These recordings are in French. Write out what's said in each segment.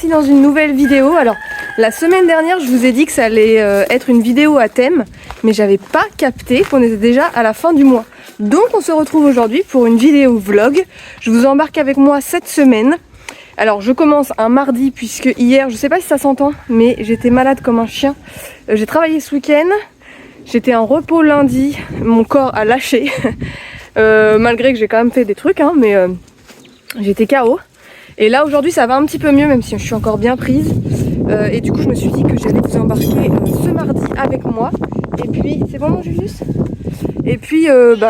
revoici dans une nouvelle vidéo. Alors la semaine dernière je vous ai dit que ça allait être une vidéo à thème, mais j'avais pas capté qu'on était déjà à la fin du mois. Donc on se retrouve aujourd'hui pour une vidéo vlog. Je vous embarque avec moi cette semaine. Alors je commence un mardi puisque hier, je sais pas si ça s'entend, mais j'étais malade comme un chien. J'ai travaillé ce week-end, j'étais en repos lundi, mon corps a lâché. Malgré que j'ai quand même fait des trucs, hein, mais j'étais KO. Et là aujourd'hui ça va un petit peu mieux, même si je suis encore bien prise. Et du coup je me suis dit que j'allais vous embarquer ce mardi avec moi. Et puis, c'est bon mon Julius ? Et puis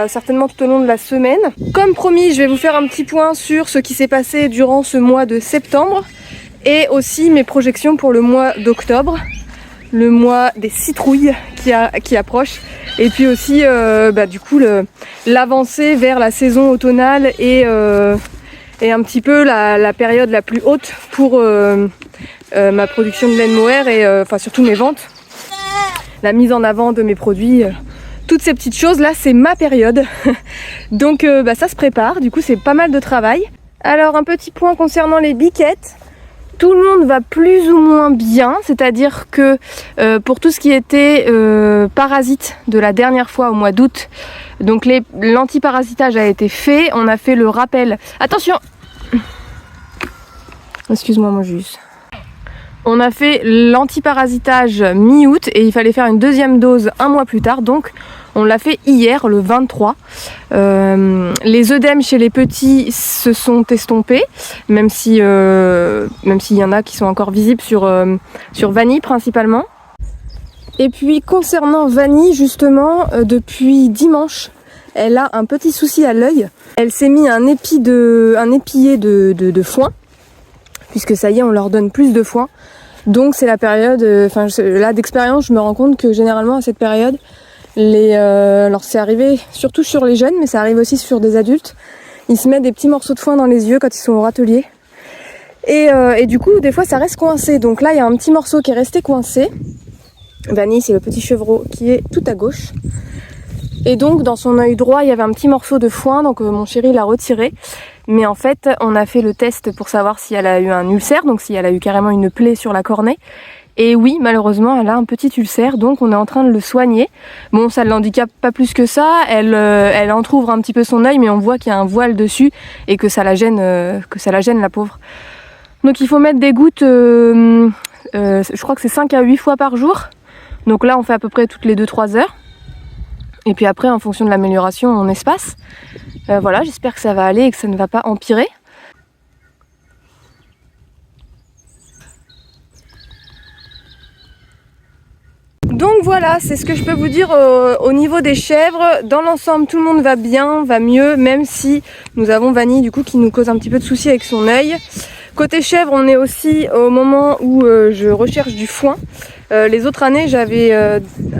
certainement tout au long de la semaine. Comme promis, je vais vous faire un petit point sur ce qui s'est passé durant ce mois de septembre. Et aussi mes projections pour le mois d'octobre. Le mois des citrouilles qui approche. Et puis aussi du coup l'avancée vers la saison automnale et un petit peu la période la plus haute pour ma production de laine mohair et surtout mes ventes. La mise en avant de mes produits, toutes ces petites choses là, c'est ma période. Donc ça se prépare, du coup c'est pas mal de travail. Alors un petit point concernant les biquettes. Tout le monde va plus ou moins bien, c'est-à-dire que pour tout ce qui était parasite de la dernière fois au mois d'août, donc l'antiparasitage a été fait, on a fait le rappel. Attention! Excuse-moi mon Julius. On a fait l'antiparasitage mi-août et il fallait faire une deuxième dose un mois plus tard, donc on l'a fait hier, le 23. Les œdèmes chez les petits se sont estompés, même s'il y en a qui sont encore visibles sur Vanille principalement. Et puis concernant Vanille, justement, depuis dimanche, elle a un petit souci à l'œil. Elle s'est mis un épillet de foin, puisque ça y est, on leur donne plus de foin. Donc c'est la période, là d'expérience, je me rends compte que généralement à cette période, alors c'est arrivé surtout sur les jeunes, mais ça arrive aussi sur des adultes, ils se mettent des petits morceaux de foin dans les yeux quand ils sont au râtelier. Et du coup, des fois ça reste coincé. Donc là, il y a un petit morceau qui est resté coincé. Vanille, c'est le petit chevreau qui est tout à gauche. Et donc dans son œil droit, il y avait un petit morceau de foin, donc mon chéri l'a retiré. Mais en fait, on a fait le test pour savoir si elle a eu un ulcère, donc si elle a eu carrément une plaie sur la cornée. Et oui, malheureusement, elle a un petit ulcère, donc on est en train de le soigner. Bon, ça ne l'handicape pas plus que ça, elle entrouvre un petit peu son œil, mais on voit qu'il y a un voile dessus et que ça la gêne la pauvre. Donc il faut mettre des gouttes, je crois que c'est 5 à 8 fois par jour. Donc là, on fait à peu près toutes les 2-3 heures. Et puis après, en fonction de l'amélioration, on espace. Voilà, j'espère que ça va aller et que ça ne va pas empirer. Donc voilà, c'est ce que je peux vous dire au niveau des chèvres. Dans l'ensemble, tout le monde va bien, va mieux, même si nous avons Vanille du coup qui nous cause un petit peu de soucis avec son œil. Côté chèvre, on est aussi au moment où je recherche du foin. Les autres années, j'avais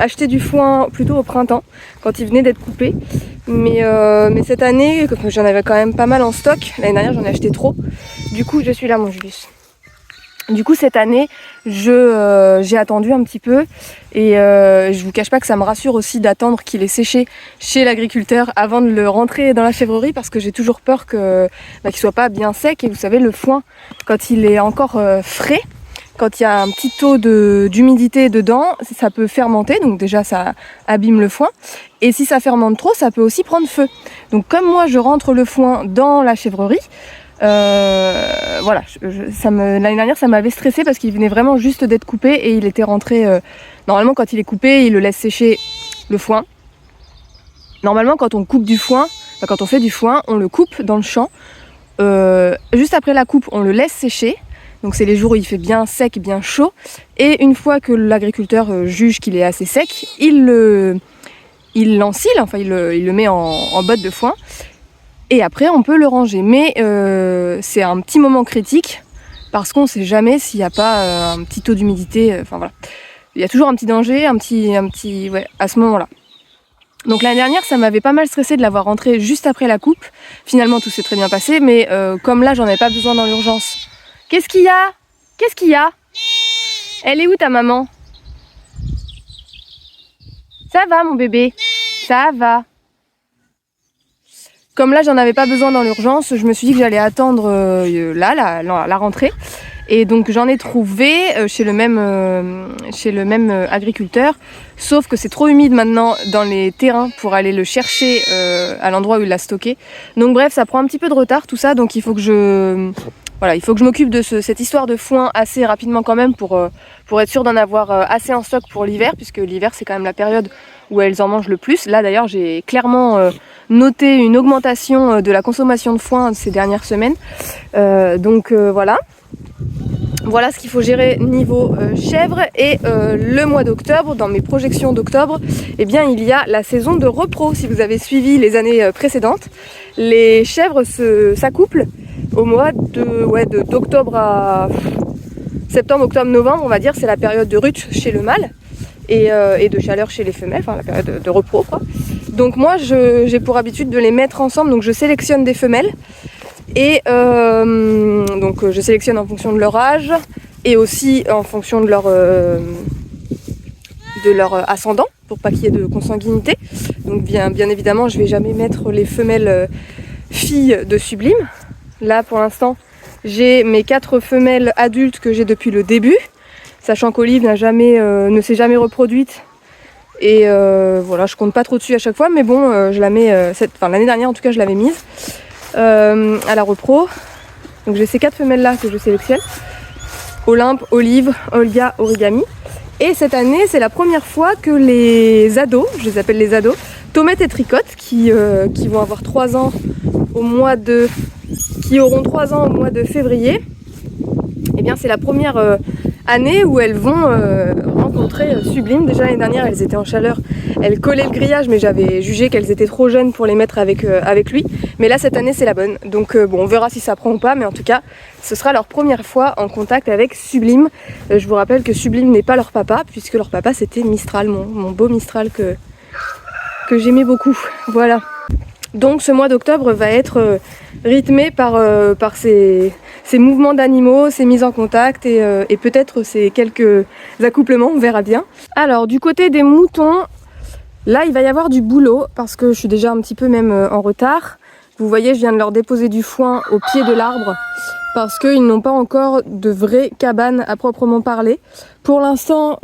acheté du foin plutôt au printemps, quand il venait d'être coupé. Mais cette année, j'en avais quand même pas mal en stock. L'année dernière, j'en ai acheté trop. Du coup, je suis là, mon Julius. Du coup, cette année, j'ai attendu un petit peu. Et je vous cache pas que ça me rassure aussi d'attendre qu'il ait séché chez l'agriculteur avant de le rentrer dans la chèvrerie, parce que j'ai toujours peur qu'il soit pas bien sec. Et vous savez, le foin, quand il est encore frais, quand il y a un petit taux d'humidité dedans, ça peut fermenter, donc déjà ça abîme le foin. Et si ça fermente trop, ça peut aussi prendre feu. Donc comme moi je rentre le foin dans la chèvrerie, voilà, l'année dernière ça m'avait stressé parce qu'il venait vraiment juste d'être coupé et il était rentré. Normalement quand il est coupé, il le laisse sécher le foin. Normalement quand on coupe du foin, quand on fait du foin, on le coupe dans le champ. Juste après la coupe, on le laisse sécher. Donc c'est les jours où il fait bien sec, bien chaud. Et une fois que l'agriculteur juge qu'il est assez sec, il l'encile, enfin il le met en botte de foin. Et après on peut le ranger. Mais c'est un petit moment critique parce qu'on ne sait jamais s'il n'y a pas un petit taux d'humidité. Enfin voilà. Il y a toujours un petit danger, ouais, à ce moment-là. Donc l'année dernière, ça m'avait pas mal stressé de l'avoir rentré juste après la coupe. Finalement tout s'est très bien passé, mais comme là j'en avais pas besoin dans l'urgence. Qu'est-ce qu'il y a ? Qu'est-ce qu'il y a ? Elle est où ta maman ? Ça va mon bébé ? Ça va. Comme là j'en avais pas besoin dans l'urgence, je me suis dit que j'allais attendre la rentrée. Et donc j'en ai trouvé chez le même agriculteur, sauf que c'est trop humide maintenant dans les terrains pour aller le chercher à l'endroit où il l'a stocké. Donc bref, ça prend un petit peu de retard tout ça, donc il faut que je m'occupe de cette histoire de foin assez rapidement quand même pour être sûr d'en avoir assez en stock pour l'hiver, puisque l'hiver c'est quand même la période où elles en mangent le plus. Là d'ailleurs j'ai clairement noté une augmentation de la consommation de foin ces dernières semaines. Voilà. Voilà ce qu'il faut gérer niveau chèvres. Et le mois d'octobre, dans mes projections d'octobre, eh bien il y a la saison de repro. Si vous avez suivi les années précédentes, les chèvres s'accouplent au mois d'octobre à septembre, octobre, novembre, on va dire, c'est la période de rut chez le mâle et de chaleur chez les femelles, enfin la période de repro quoi. Donc moi j'ai pour habitude de les mettre ensemble, donc je sélectionne des femelles. Et donc je sélectionne en fonction de leur âge et aussi en fonction de leur ascendant pour pas qu'il y ait de consanguinité. Donc bien évidemment je vais jamais mettre les femelles filles de Sublime. Là pour l'instant j'ai mes 4 femelles adultes que j'ai depuis le début, sachant qu'Olive ne s'est jamais reproduite. Et voilà, je compte pas trop dessus à chaque fois, mais bon je la mets, l'année dernière en tout cas je l'avais mise. À la repro. Donc j'ai ces 4 femelles là que je sélectionne: Olympe, Olive, Olga, Origami. Et cette année c'est la première fois que les ados, je les appelle les ados, Tomette et Tricotte, qui vont avoir 3 ans qui auront 3 ans au mois de février, et bien c'est la première année où elles vont rencontrer Sublime. Déjà l'année dernière elles étaient en chaleur, elles collaient le grillage, mais j'avais jugé qu'elles étaient trop jeunes pour les mettre avec lui. Mais là cette année c'est la bonne, donc on verra si ça prend ou pas, mais en tout cas ce sera leur première fois en contact avec Sublime. Je vous rappelle que Sublime n'est pas leur papa, puisque leur papa c'était Mistral, mon beau Mistral que j'aimais beaucoup. Voilà. Donc ce mois d'octobre va être rythmé par ces mouvements d'animaux, ces mises en contact et peut-être ces quelques accouplements, on verra bien. Alors du côté des moutons, là il va y avoir du boulot parce que je suis déjà un petit peu même en retard. Vous voyez, je viens de leur déposer du foin au pied de l'arbre parce qu'ils n'ont pas encore de vraie cabane à proprement parler. Pour l'instant,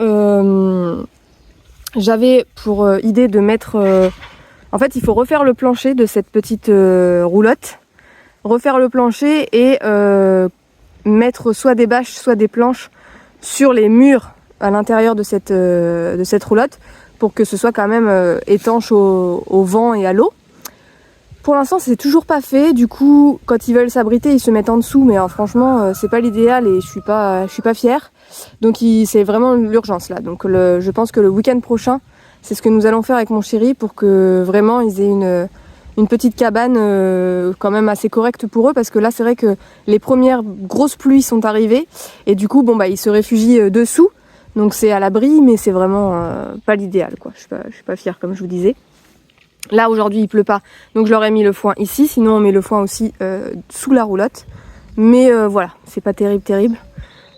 j'avais pour idée de mettre... En fait, il faut refaire le plancher de cette petite roulotte, refaire le plancher et mettre soit des bâches, soit des planches sur les murs à l'intérieur de cette roulotte pour que ce soit quand même étanche au vent et à l'eau. Pour l'instant, c'est toujours pas fait. Du coup, quand ils veulent s'abriter, ils se mettent en dessous, mais franchement, c'est pas l'idéal et je suis pas fière. Donc, c'est vraiment l'urgence là. Donc, je pense que le week-end prochain, c'est ce que nous allons faire avec mon chéri pour que vraiment ils aient une petite cabane quand même assez correcte pour eux, parce que là c'est vrai que les premières grosses pluies sont arrivées et du coup ils se réfugient dessous, donc c'est à l'abri, mais c'est vraiment pas l'idéal quoi. Je suis pas fière comme je vous disais. Là aujourd'hui il pleut pas, donc je leur ai mis le foin ici, sinon on met le foin aussi sous la roulotte, mais voilà, c'est pas terrible.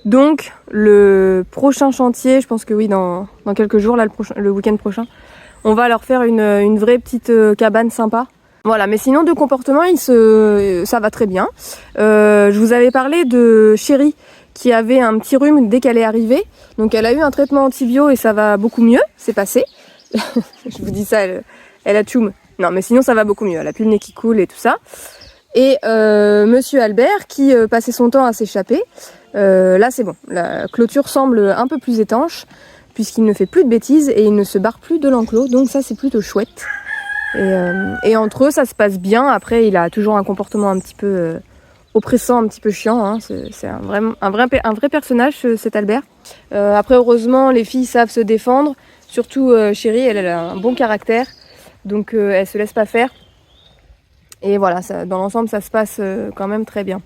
Donc le prochain chantier, je pense que oui, dans quelques jours, là le week-end prochain, on va leur faire une vraie petite cabane sympa. Voilà, mais sinon de comportement, ça va très bien. Je vous avais parlé de Chérie qui avait un petit rhume dès qu'elle est arrivée. Donc elle a eu un traitement antibio et ça va beaucoup mieux, c'est passé. Je vous dis ça, elle a tchoum. Non mais sinon ça va beaucoup mieux, elle a plus le nez qui coule et tout ça. Et Monsieur Albert qui passait son temps à s'échapper. Là c'est bon, la clôture semble un peu plus étanche puisqu'il ne fait plus de bêtises et il ne se barre plus de l'enclos, donc ça c'est plutôt chouette. Et entre eux ça se passe bien. Après il a toujours un comportement un petit peu oppressant, un petit peu chiant, hein. C'est un vrai personnage cet Albert. Après heureusement les filles savent se défendre, surtout Chérie, elle a un bon caractère, donc elle se laisse pas faire. Et voilà, dans l'ensemble ça se passe quand même très bien.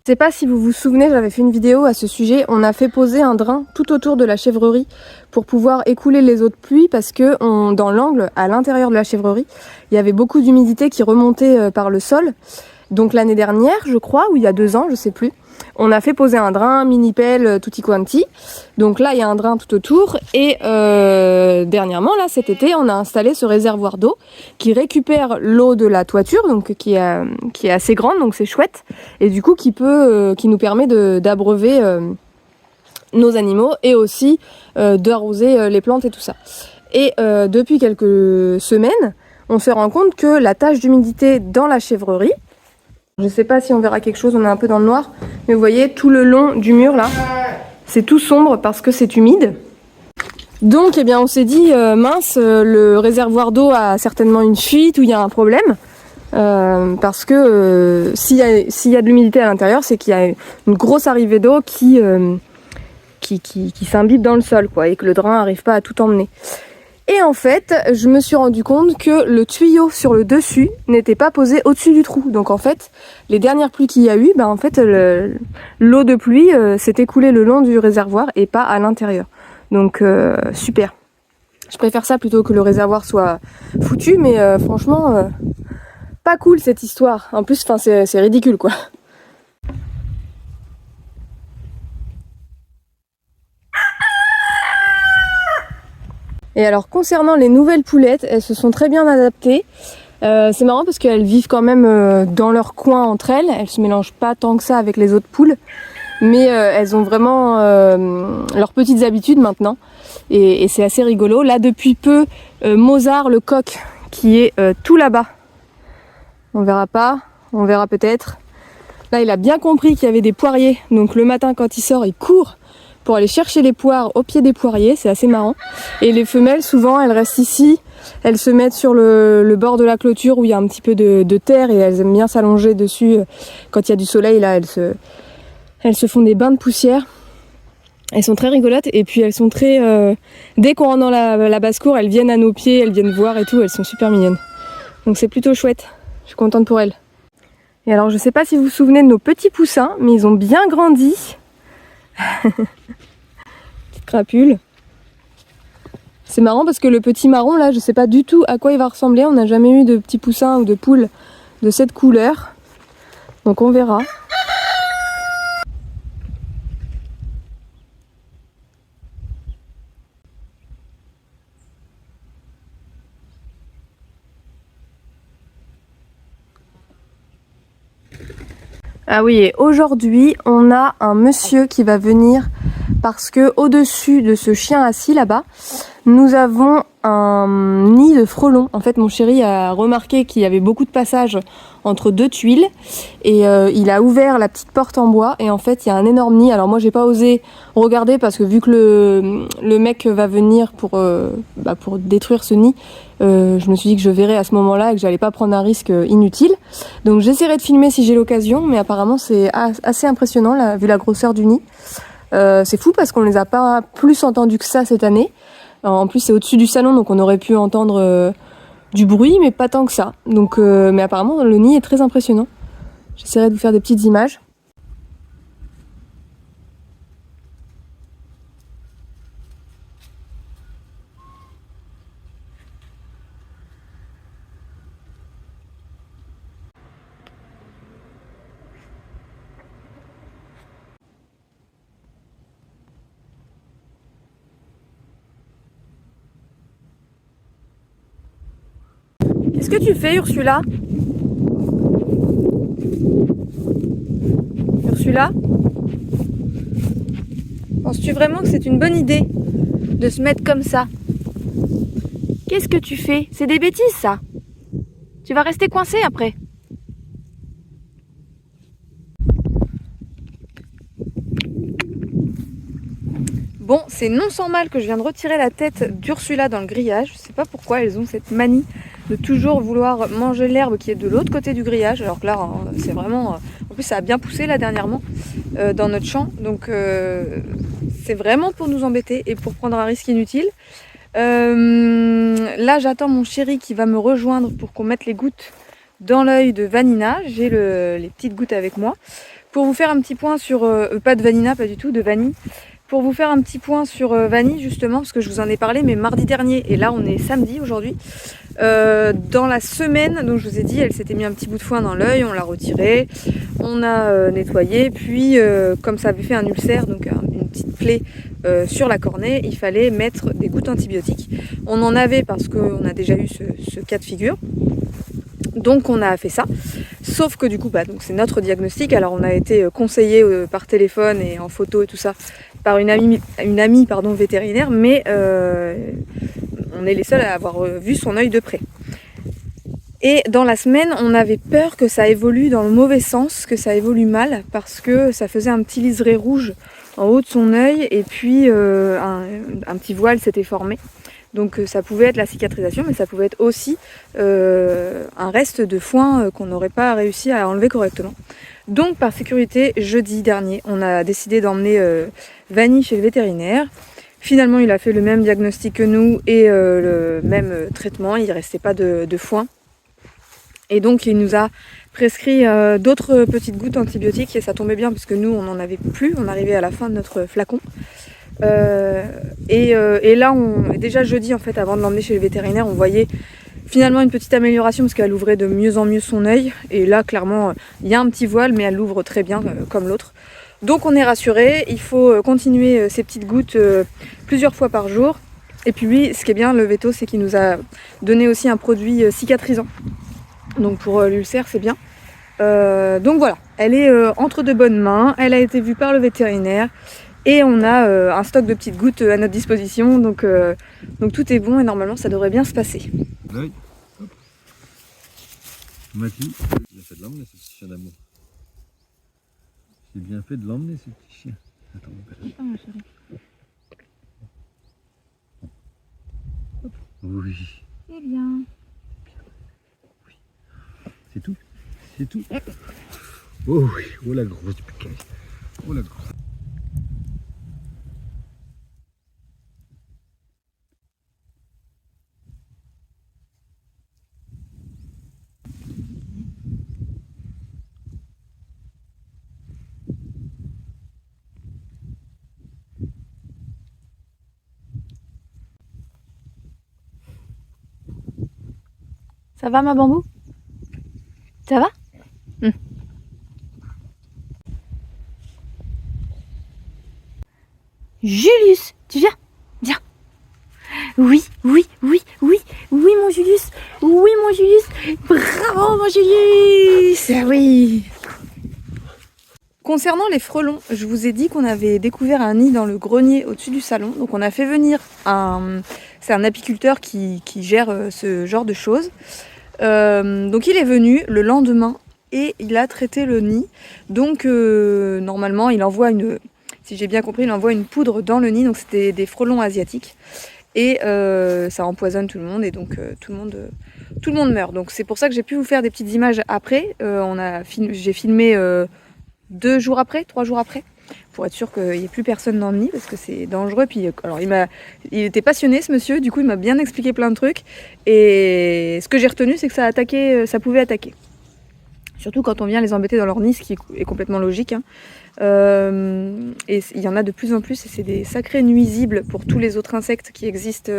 Je sais pas si vous vous souvenez, j'avais fait une vidéo à ce sujet. On a fait poser un drain tout autour de la chèvrerie pour pouvoir écouler les eaux de pluie, parce que dans l'angle, à l'intérieur de la chèvrerie, il y avait beaucoup d'humidité qui remontait par le sol. Donc l'année dernière, je crois, ou il y a 2 ans, je sais plus, on a fait poser un drain, mini-pelle, tutti quanti. Donc là, il y a un drain tout autour. Et dernièrement, là, cet été, on a installé ce réservoir d'eau qui récupère l'eau de la toiture, donc qui est assez grande, donc c'est chouette. Et du coup, qui nous permet d'abreuver nos animaux et aussi d'arroser les plantes et tout ça. Et depuis quelques semaines, on se rend compte que la tache d'humidité dans la chèvrerie, je ne sais pas si on verra quelque chose, on est un peu dans le noir, mais vous voyez tout le long du mur là, c'est tout sombre parce que c'est humide. Donc eh bien, on s'est dit, mince, le réservoir d'eau a certainement une fuite ou il y a un problème. Parce que s'il y a de l'humidité à l'intérieur, c'est qu'il y a une grosse arrivée d'eau qui s'imbibe dans le sol, quoi, et que le drain n'arrive pas à tout emmener. Et en fait, je me suis rendu compte que le tuyau sur le dessus n'était pas posé au-dessus du trou. Donc en fait, les dernières pluies qu'il y a eu, en fait, l'eau de pluie s'est écoulée le long du réservoir et pas à l'intérieur. Donc super. Je préfère ça plutôt que le réservoir soit foutu, mais franchement, pas cool cette histoire. En plus, c'est ridicule, quoi. Et alors concernant les nouvelles poulettes, elles se sont très bien adaptées. C'est marrant parce qu'elles vivent quand même dans leur coin entre elles. Elles se mélangent pas tant que ça avec les autres poules. Mais elles ont vraiment leurs petites habitudes maintenant. Et c'est assez rigolo. Là depuis peu, Mozart le coq qui est tout là-bas. On verra pas, on verra peut-être. Là il a bien compris qu'il y avait des poiriers. Donc le matin quand il sort, il court pour aller chercher les poires au pied des poiriers, c'est assez marrant. Et les femelles, souvent, elles restent ici, elles se mettent sur le bord de la clôture où il y a un petit peu de terre et elles aiment bien s'allonger dessus. Quand il y a du soleil, là, elles se font des bains de poussière. Elles sont très rigolotes et puis elles sont très... dès qu'on rentre dans la basse-cour, elles viennent à nos pieds, elles viennent voir et tout, elles sont super mignonnes. Donc c'est plutôt chouette, je suis contente pour elles. Et alors, je sais pas si vous vous souvenez de nos petits poussins, mais ils ont bien grandi. Petite crapule. C'est marrant parce que le petit marron là, je sais pas du tout à quoi il va ressembler. On n'a jamais eu de petits poussins ou de poules de cette couleur. Donc on verra. Ah oui, et aujourd'hui, on a un monsieur qui va venir parce que au-dessus de ce chien assis là-bas, nous avons un nid de frelons. En fait, mon chéri a remarqué qu'il y avait beaucoup de passages entre deux tuiles et il a ouvert la petite porte en bois et en fait, il y a un énorme nid. Alors moi, j'ai pas osé regarder parce que vu que le mec va venir pour détruire ce nid, je me suis dit que je verrais à ce moment-là et que j'allais pas prendre un risque inutile. Donc j'essaierai de filmer si j'ai l'occasion, mais apparemment c'est assez impressionnant là, vu la grosseur du nid. C'est fou parce qu'on les a pas plus entendus que ça cette année. En plus c'est au-dessus du salon donc on aurait pu entendre du bruit mais pas tant que ça. Donc, mais apparemment le nid est très impressionnant. J'essaierai de vous faire des petites images. Qu'est-ce que tu fais, Ursula? Ursula? Penses-tu vraiment que c'est une bonne idée de se mettre comme ça? Qu'est-ce que tu fais? C'est des bêtises, ça. Tu vas rester coincé après. Bon, c'est non sans mal que je viens de retirer la tête d'Ursula dans le grillage. Je sais pas pourquoi elles ont cette manie de toujours vouloir manger l'herbe qui est de l'autre côté du grillage. Alors que là, c'est vraiment... En plus, ça a bien poussé là dernièrement dans notre champ. Donc, c'est vraiment pour nous embêter et pour prendre un risque inutile. Là, j'attends mon chéri qui va me rejoindre pour qu'on mette les gouttes dans l'œil de Vanina. J'ai les petites gouttes avec moi. Pour vous faire un petit point sur... pas de Vanina, pas du tout, de Vanille. Pour vous faire un petit point sur Vanille justement, parce que je vous en ai parlé, mais mardi dernier, et là on est samedi aujourd'hui, Dans la semaine, donc je vous ai dit, elle s'était mis un petit bout de foin dans l'œil, on l'a retiré, on a nettoyé, puis comme ça avait fait un ulcère, donc une petite plaie sur la cornée, il fallait mettre des gouttes antibiotiques. On en avait parce qu'on a déjà eu ce cas de figure. Donc on a fait ça, sauf que du coup donc c'est notre diagnostic. Alors on a été conseillé par téléphone et en photo et tout ça par une amie vétérinaire, mais on est les seuls à avoir vu son œil de près. Et dans la semaine, on avait peur que ça évolue dans le mauvais sens, que ça évolue mal, parce que ça faisait un petit liseré rouge en haut de son œil, et puis un petit voile s'était formé. Donc ça pouvait être la cicatrisation, mais ça pouvait être aussi un reste de foin qu'on n'aurait pas réussi à enlever correctement. Donc par sécurité, jeudi dernier, on a décidé d'emmener Vanny chez le vétérinaire. Finalement, il a fait le même diagnostic que nous et le même traitement, il ne restait pas de foin. Et donc il nous a prescrit d'autres petites gouttes antibiotiques et ça tombait bien parce que nous on n'en avait plus, on arrivait à la fin de notre flacon. Et là, déjà jeudi en fait, avant de l'emmener chez le vétérinaire, on voyait finalement une petite amélioration parce qu'elle ouvrait de mieux en mieux son œil. Et là, clairement, il y a un petit voile, mais elle l'ouvre très bien comme l'autre. Donc on est rassuré. Il faut continuer ces petites gouttes plusieurs fois par jour. Et puis lui, ce qui est bien, le véto, c'est qu'il nous a donné aussi un produit cicatrisant. Donc pour l'ulcère, c'est bien. Donc voilà, elle est entre de bonnes mains. Elle a été vue par le vétérinaire. Et on a un stock de petites gouttes à notre disposition, donc tout est bon et normalement ça devrait bien se passer. L'œil, hop. Maki, il a fait de l'emmener ce petit chien d'amour. J'ai bien fait de l'emmener ce petit chien. Attends, mon père. Ah, ma chérie. Oui. C'est bien. Oui. C'est tout. C'est tout. Oh oui, oh la grosse du piquet. Oh la grosse. Ça va ma bambou? Ça va? Julius, tu viens? Viens. Oui, oui, oui, oui, oui mon Julius, oui mon Julius, bravo mon Julius, ah oui. Concernant les frelons, je vous ai dit qu'on avait découvert un nid dans le grenier au-dessus du salon. Donc on a fait venir c'est un apiculteur qui gère ce genre de choses. Donc il est venu le lendemain et il a traité le nid. Donc normalement il envoie si j'ai bien compris, il envoie une poudre dans le nid. Donc c'était des frelons asiatiques. Et ça empoisonne tout le monde et donc tout le monde meurt. Donc c'est pour ça que j'ai pu vous faire des petites images après. J'ai filmé 2 jours après, 3 jours après, pour être sûr qu'il n'y ait plus personne dans le nid parce que c'est dangereux. Puis alors il était passionné ce monsieur, du coup il m'a bien expliqué plein de trucs. Et ce que j'ai retenu, c'est que ça pouvait attaquer. Surtout quand on vient les embêter dans leur nid, ce qui est complètement logique. Hein. Et il y en a de plus en plus et c'est des sacrés nuisibles pour tous les autres insectes qui existent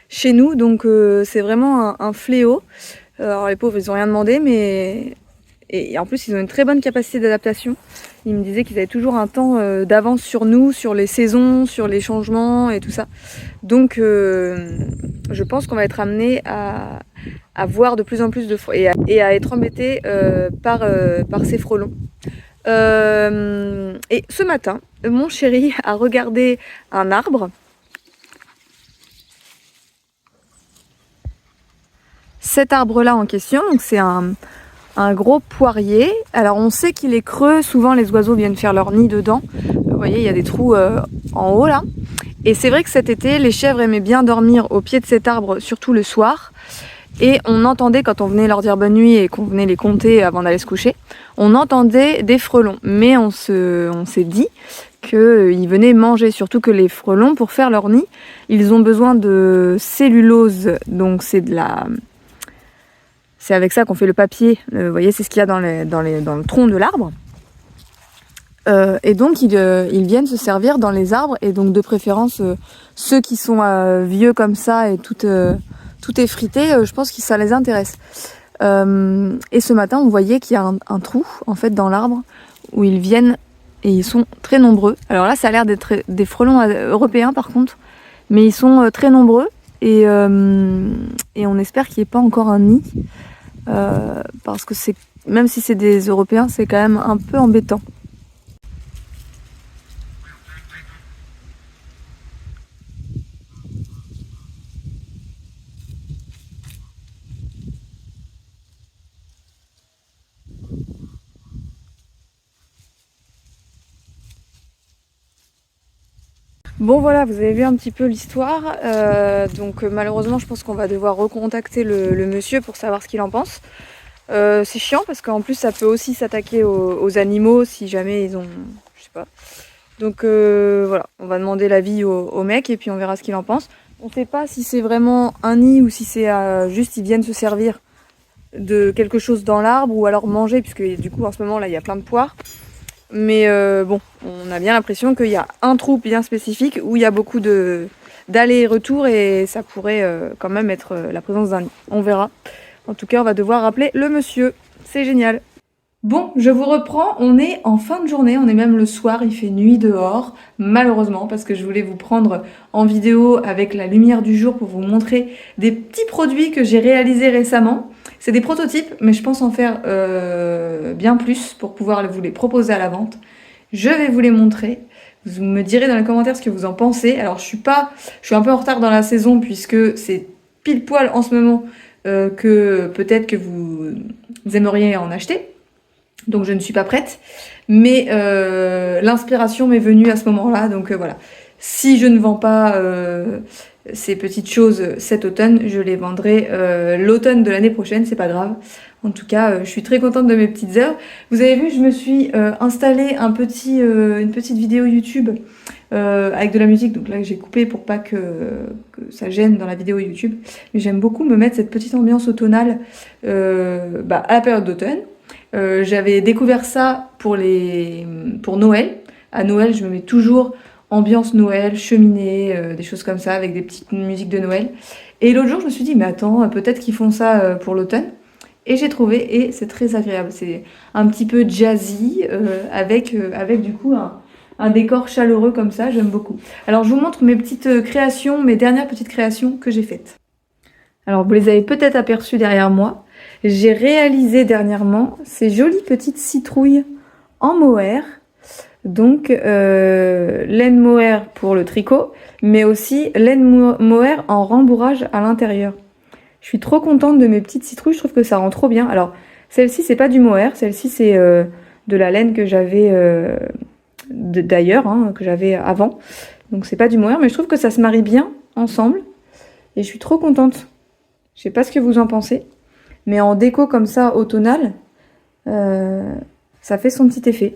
chez nous. Donc c'est vraiment un fléau. Alors les pauvres ils n'ont rien demandé, mais et en plus ils ont une très bonne capacité d'adaptation. Ils me disaient qu'ils avaient toujours un temps d'avance sur nous, sur les saisons, sur les changements et tout ça. Donc je pense qu'on va être amené à voir de plus en plus de frelons et à être embêté par ces frelons. Et ce matin, mon chéri a regardé un arbre. Cet arbre-là en question, donc c'est un gros poirier. Alors on sait qu'il est creux, souvent les oiseaux viennent faire leur nid dedans. Vous voyez, il y a des trous en haut là. Et c'est vrai que cet été, les chèvres aimaient bien dormir au pied de cet arbre, surtout le soir. Et on entendait, quand on venait leur dire bonne nuit et qu'on venait les compter avant d'aller se coucher, on entendait des frelons. Mais on s'est dit qu'ils venaient manger, surtout que les frelons, pour faire leur nid, ils ont besoin de cellulose. Donc c'est avec ça qu'on fait le papier. Vous voyez, c'est ce qu'il y a dans le tronc de l'arbre. Et donc ils viennent se servir dans les arbres. Et donc de préférence, ceux qui sont vieux comme ça et toute tout est frité, je pense que ça les intéresse. Et ce matin, on voyait qu'il y a un trou en fait dans l'arbre où ils viennent et ils sont très nombreux. Alors là, ça a l'air d'être des frelons européens par contre, mais ils sont très nombreux et on espère qu'il n'y ait pas encore un nid parce que même si c'est des Européens, c'est quand même un peu embêtant. Bon voilà, vous avez vu un petit peu l'histoire, donc malheureusement je pense qu'on va devoir recontacter le monsieur pour savoir ce qu'il en pense. C'est chiant parce qu'en plus ça peut aussi s'attaquer aux animaux si jamais ils ont... je sais pas. Donc voilà, on va demander l'avis au mec et puis on verra ce qu'il en pense. On sait pas si c'est vraiment un nid ou si c'est juste ils viennent se servir de quelque chose dans l'arbre ou alors manger, puisque du coup en ce moment là il y a plein de poires. Mais bon, on a bien l'impression qu'il y a un trou bien spécifique où il y a beaucoup d'allers et retours et ça pourrait quand même être la présence d'un nid. On verra. En tout cas, on va devoir rappeler le monsieur. C'est génial. Bon, je vous reprends, on est en fin de journée, on est même le soir, il fait nuit dehors, malheureusement, parce que je voulais vous prendre en vidéo avec la lumière du jour pour vous montrer des petits produits que j'ai réalisés récemment. C'est des prototypes, mais je pense en faire bien plus pour pouvoir vous les proposer à la vente. Je vais vous les montrer. Vous me direz dans les commentaires ce que vous en pensez. Alors je suis un peu en retard dans la saison puisque c'est pile poil en ce moment que peut-être que vous aimeriez en acheter. Donc je ne suis pas prête, mais l'inspiration m'est venue à ce moment-là, donc voilà. Si je ne vends pas ces petites choses cet automne, je les vendrai l'automne de l'année prochaine, c'est pas grave. En tout cas, je suis très contente de mes petites heures. Vous avez vu, je me suis installé une petite vidéo YouTube avec de la musique, donc là j'ai coupé pour pas que ça gêne dans la vidéo YouTube. Mais j'aime beaucoup me mettre cette petite ambiance automnale à la période d'automne. J'avais découvert ça pour Noël. À Noël, je me mets toujours ambiance Noël, cheminée, des choses comme ça, avec des petites musiques de Noël. Et l'autre jour, je me suis dit, mais attends, peut-être qu'ils font ça pour l'automne. Et j'ai trouvé, et c'est très agréable. C'est un petit peu jazzy, avec du coup un décor chaleureux comme ça, j'aime beaucoup. Alors je vous montre mes petites créations, mes dernières petites créations que j'ai faites. Alors vous les avez peut-être aperçues derrière moi. J'ai réalisé dernièrement ces jolies petites citrouilles en mohair. Donc laine mohair pour le tricot, mais aussi laine mohair en rembourrage à l'intérieur. Je suis trop contente de mes petites citrouilles, je trouve que ça rend trop bien. Alors celle-ci c'est pas du mohair, celle-ci c'est de la laine que j'avais d'ailleurs, hein, que j'avais avant. Donc c'est pas du mohair, mais je trouve que ça se marie bien ensemble. Et je suis trop contente. Je sais pas ce que vous en pensez. Mais en déco comme ça, automnal, ça fait son petit effet.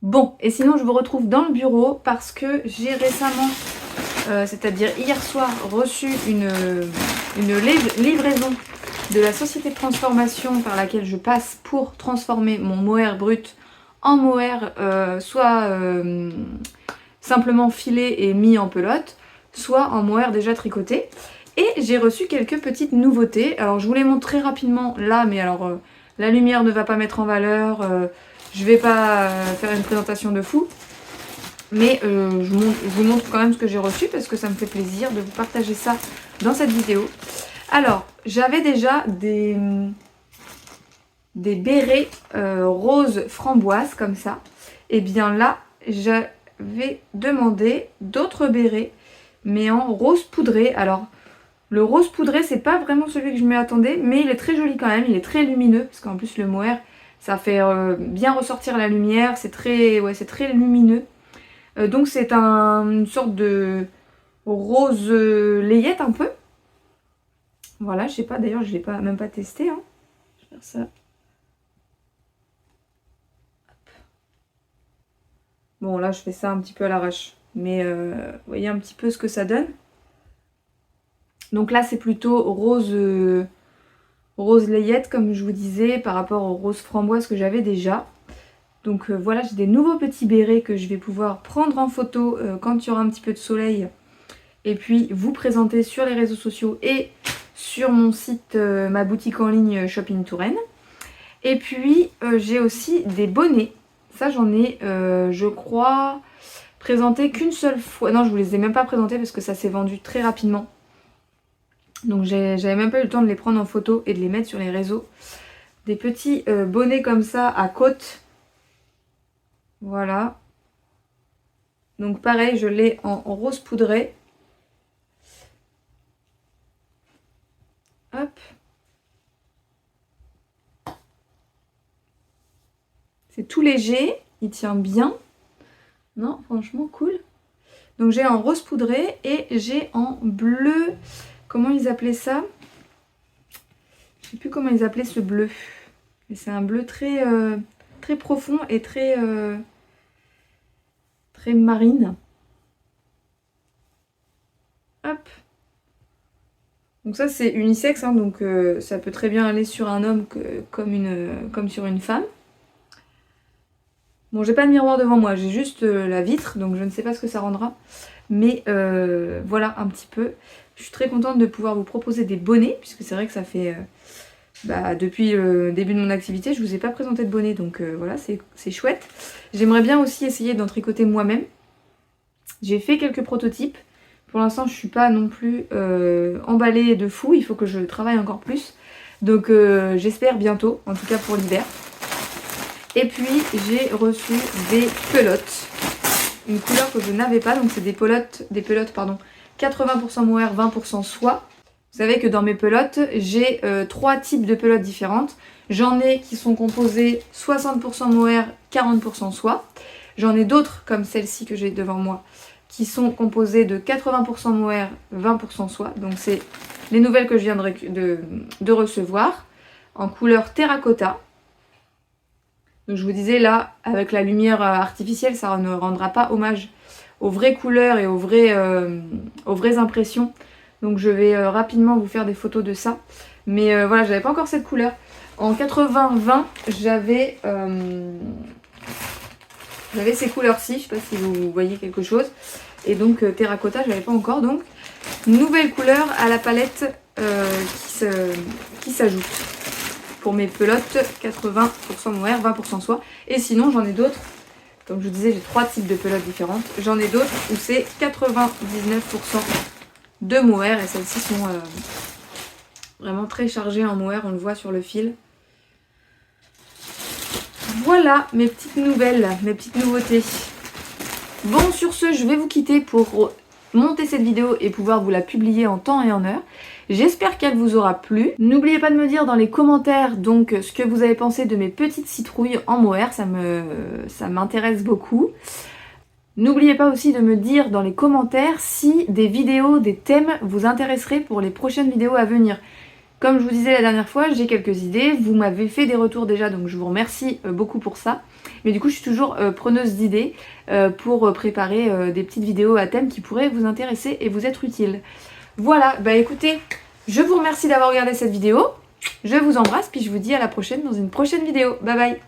Bon, et sinon je vous retrouve dans le bureau parce que j'ai récemment, c'est-à-dire hier soir, reçu une livraison de la société de transformation par laquelle je passe pour transformer mon mohair brut en mohair soit simplement filé et mis en pelote, soit en mohair déjà tricoté. Et j'ai reçu quelques petites nouveautés. Alors je vous les montre très rapidement là, mais alors la lumière ne va pas mettre en valeur, je vais pas faire une présentation de fou. Mais je vous montre quand même ce que j'ai reçu parce que ça me fait plaisir de vous partager ça dans cette vidéo. Alors, j'avais déjà des bérets rose framboise comme ça. Et bien là, j'avais demandé d'autres bérets, mais en rose poudré. Alors, le rose poudré, c'est pas vraiment celui que je m'attendais, mais il est très joli quand même. Il est très lumineux, parce qu'en plus le mohair, ça fait bien ressortir la lumière. C'est très lumineux. Donc c'est une sorte de rose layette un peu. Voilà, je sais pas, d'ailleurs je l'ai même pas testé. Hein. Je vais faire ça. Hop. Bon là je fais ça un petit peu à l'arrache. Mais vous voyez un petit peu ce que ça donne. Donc là c'est plutôt rose, rose layette comme je vous disais par rapport au rose framboise que j'avais déjà. Donc voilà, j'ai des nouveaux petits bérets que je vais pouvoir prendre en photo quand il y aura un petit peu de soleil. Et puis vous présenter sur les réseaux sociaux et sur mon site, ma boutique en ligne Shopping Touraine. Et puis j'ai aussi des bonnets. Ça j'en ai, je crois, présenté qu'une seule fois. Non, je vous les ai même pas présentés parce que ça s'est vendu très rapidement. Donc j'avais même pas eu le temps de les prendre en photo et de les mettre sur les réseaux. Des petits bonnets comme ça à côte. Voilà. Donc pareil, je l'ai en rose poudré. Hop. C'est tout léger, il tient bien. Non, franchement cool. Donc j'ai en rose poudré et j'ai en bleu. Comment ils appelaient ça? Je sais plus comment ils appelaient ce bleu. Mais c'est un bleu très, très profond et très, très marine. Hop. Donc ça c'est unisexe, hein, donc ça peut très bien aller sur un homme comme sur une femme. Bon, j'ai pas de miroir devant moi, j'ai juste la vitre, donc je ne sais pas ce que ça rendra. Mais voilà un petit peu. Je suis très contente de pouvoir vous proposer des bonnets, puisque c'est vrai que ça fait... depuis le début de mon activité, je vous ai pas présenté de bonnet, donc voilà, c'est chouette. J'aimerais bien aussi essayer d'en tricoter moi-même. J'ai fait quelques prototypes. Pour l'instant, je suis pas non plus emballée de fou, il faut que je travaille encore plus. Donc j'espère bientôt, en tout cas pour l'hiver. Et puis j'ai reçu des pelotes, une couleur que je n'avais pas, donc c'est des pelotes 80% mohair, 20% soie. Vous savez que dans mes pelotes, j'ai 3 types de pelotes différentes. J'en ai qui sont composées 60% mohair, 40% soie. J'en ai d'autres, comme celle-ci que j'ai devant moi, qui sont composées de 80% mohair, 20% soie. Donc c'est les nouvelles que je viens de recevoir, en couleur terracotta. Donc je vous disais là, avec la lumière artificielle, ça ne rendra pas hommage aux vraies couleurs et aux vraies impressions. Donc je vais rapidement vous faire des photos de ça. Mais voilà, j'avais pas encore cette couleur. En 80-20, j'avais ces couleurs-ci. Je sais pas si vous voyez quelque chose. Et donc terracotta, je n'avais pas encore. Donc nouvelle couleur à la palette qui s'ajoute. Pour mes pelotes, 80% mohair, 20% soie. Et sinon, j'en ai d'autres. Comme je vous disais, j'ai 3 types de pelotes différentes. J'en ai d'autres où c'est 99% de mohair. Et celles-ci sont vraiment très chargées en mohair. On le voit sur le fil. Voilà mes petites nouvelles, mes petites nouveautés. Bon, sur ce, je vais vous quitter pour monter cette vidéo et pouvoir vous la publier en temps et en heure. J'espère qu'elle vous aura plu. N'oubliez pas de me dire dans les commentaires donc ce que vous avez pensé de mes petites citrouilles en mohair, ça m'intéresse beaucoup. N'oubliez pas aussi de me dire dans les commentaires si des vidéos, des thèmes vous intéresseraient pour les prochaines vidéos à venir. Comme je vous disais la dernière fois, j'ai quelques idées, vous m'avez fait des retours déjà, donc je vous remercie beaucoup pour ça. Mais du coup, je suis toujours preneuse d'idées pour préparer des petites vidéos à thème qui pourraient vous intéresser et vous être utiles. Voilà, bah écoutez, je vous remercie d'avoir regardé cette vidéo. Je vous embrasse, puis je vous dis à la prochaine dans une prochaine vidéo. Bye bye!